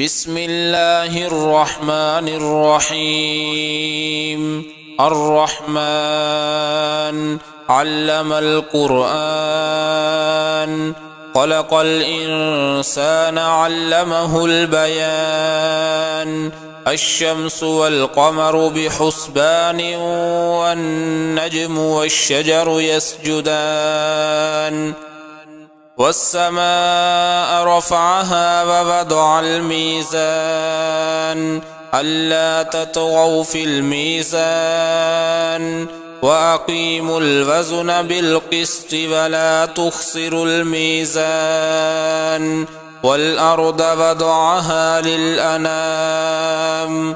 بسم الله الرحمن الرحيم. الرحمن علم القرآن، خلق الإنسان علمه البيان. الشمس والقمر بحسبان، والنجم والشجر يسجدان. والسماء رفعها ووضع الميزان، ألا تطغوا في الميزان، وأقيموا الوزن بالقسط ولا تخسروا الميزان. والأرض وضعها للأنام،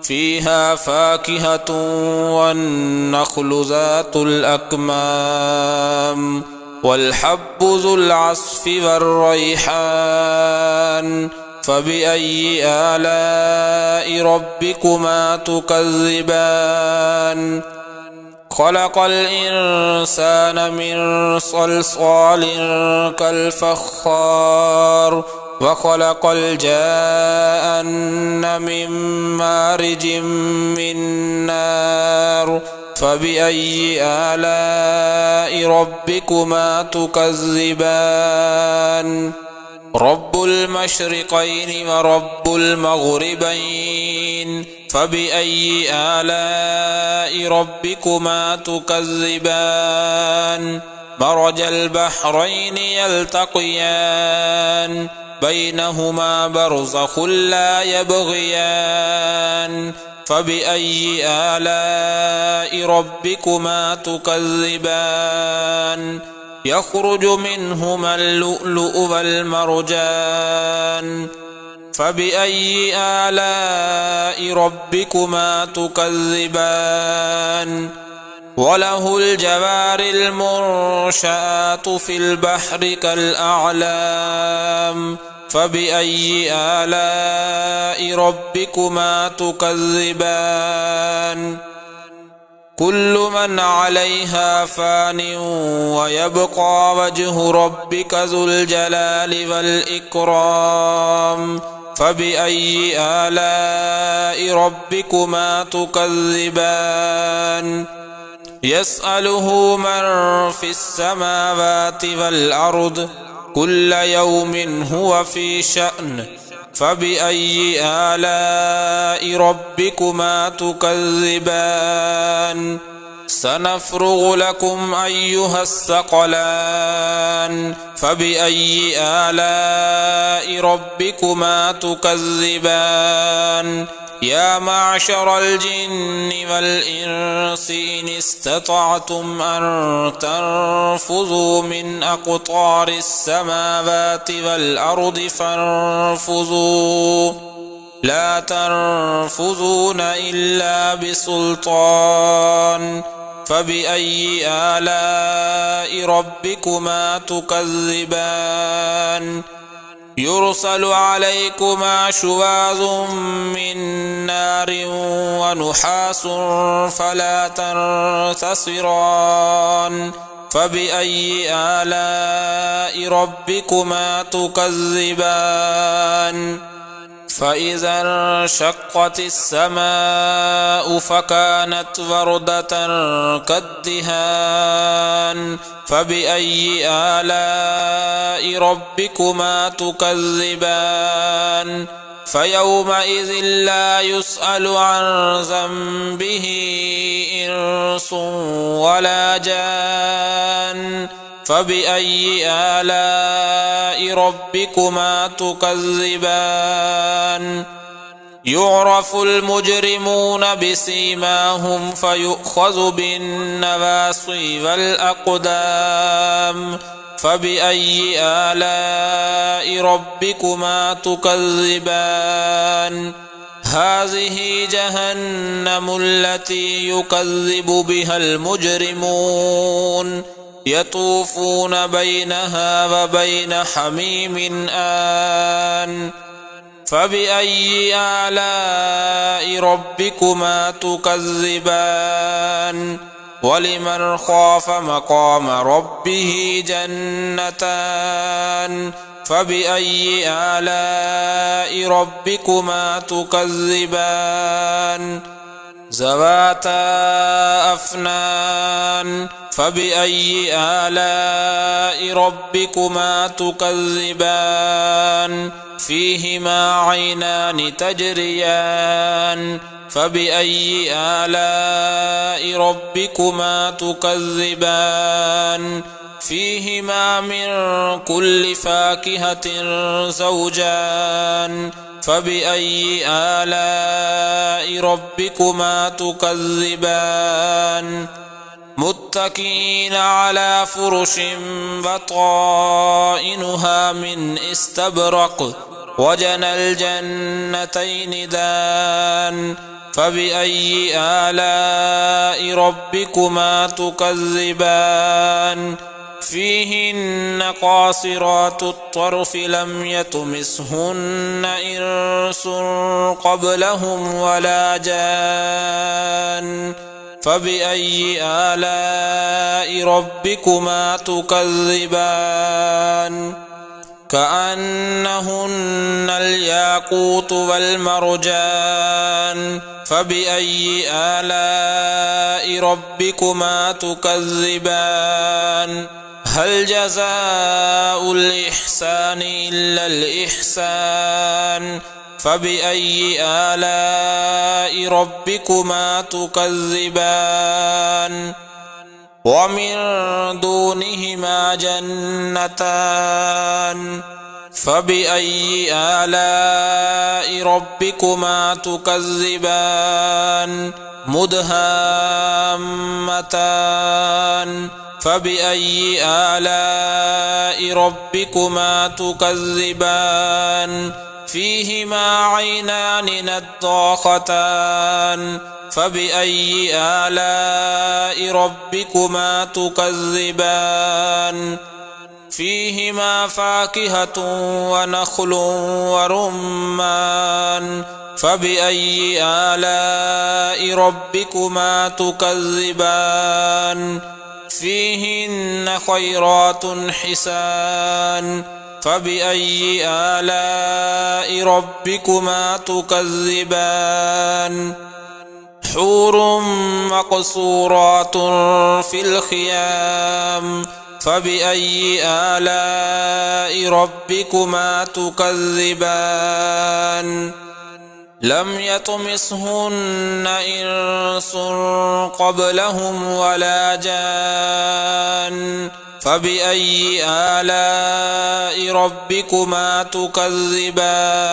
فيها فاكهة والنخل ذات الأكمام، والحب ذو العصف والريحان. فبأي آلاء ربكما تكذبان؟ خلق الإنسان من صلصال كالفخار، وخلق الجان من مارج من نار. فبأي آلاء ربكما تكذبان؟ رب المشرقين ورب المغربين، فبأي آلاء ربكما تكذبان؟ مرج البحرين يلتقيان، بينهما برزخ لا يبغيان. فبأي آلاء ربكما تكذبان؟ يخرج منهما اللؤلؤ والمرجان. فبأي آلاء ربكما تكذبان؟ وله الجوار المنشآت في البحر كالأعلام. فبأي آلاء ربكما تكذبان؟ كل من عليها فان، ويبقى وجه ربك ذو الجلال والإكرام. فبأي آلاء ربكما تكذبان؟ يسأله من في السماوات والأرض، كل يوم هو في شأن. فبأي آلاء ربكما تكذبان؟ سنفرغ لكم أيها الثقلان. فبأي آلاء ربكما تكذبان؟ يا معشر الجن والإنس إن استطعتم أن تنفذوا من أقطار السماوات والأرض فانفذوا، لا تنفذون إلا بسلطان. فبأي آلاء ربكما تكذبان؟ يرسل عليكما شواظ من نار ونحاس فلا تنتصران. فبأي آلاء ربكما تكذبان؟ فإذا انشقت السماء فكانت وردة كالدهان. فبأي آلاء ربكما تكذبان؟ فيومئذ لا يسأل عن ذنبه إنس ولا جان. فبأي آلاء ربكما تكذبان؟ يعرف المجرمون بسيماهم فيؤخذ بالنواصي والأقدام. فبأي آلاء ربكما تكذبان؟ هذه جهنم التي يكذب بها المجرمون، يطوفون بينها وبين حميم آن. فبأي آلاء ربكما تكذبان؟ ولمن خاف مقام ربه جنتان، فبأي آلاء ربكما تكذبان ذواتا أفنان فبأي آلاء ربكما تكذبان فيهما عينان تجريان فبأي آلاء ربكما تكذبان فيهما من كل فاكهة زوجان فبأي آلاء ربكما تكذبان متكئين على فرش بطائنها من استبرق وجنى الجنتين دان فبأي آلاء ربكما تكذبان فيهن قاصرات الطرف لم يطمثهن إنس قبلهم ولا جان فبأي آلاء ربكما تكذبان كأنهن الياقوت والمرجان فبأي آلاء ربكما تكذبان هل جزاء الإحسان إلا الإحسان فبأي آلاء ربكما تكذبان ومن دونهما جنتان فبأي آلاء ربكما تكذبان مدهامتان فبأي آلاء ربكما تكذبان فيهما عينان نضاختان فبأي آلاء ربكما تكذبان فيهما فاكهة ونخل ورمان فبأي آلاء ربكما تكذبان فيهن خيرات حسان فبأي آلاء ربكما تكذبان حور مقصورات في الخيام فبأي آلاء ربكما تكذبان لم يطمثهن إنس قبلهم ولا جان فبأي آلاء ربكما تكذبان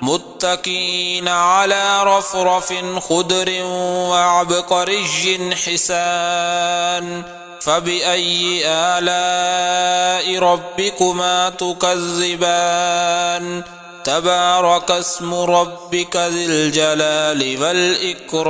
متكئين على رفرف خضر وعبقري حسان فبأي آلاء ربكما تكذبان تبارك اسم ربك ذي الجلال والإكرام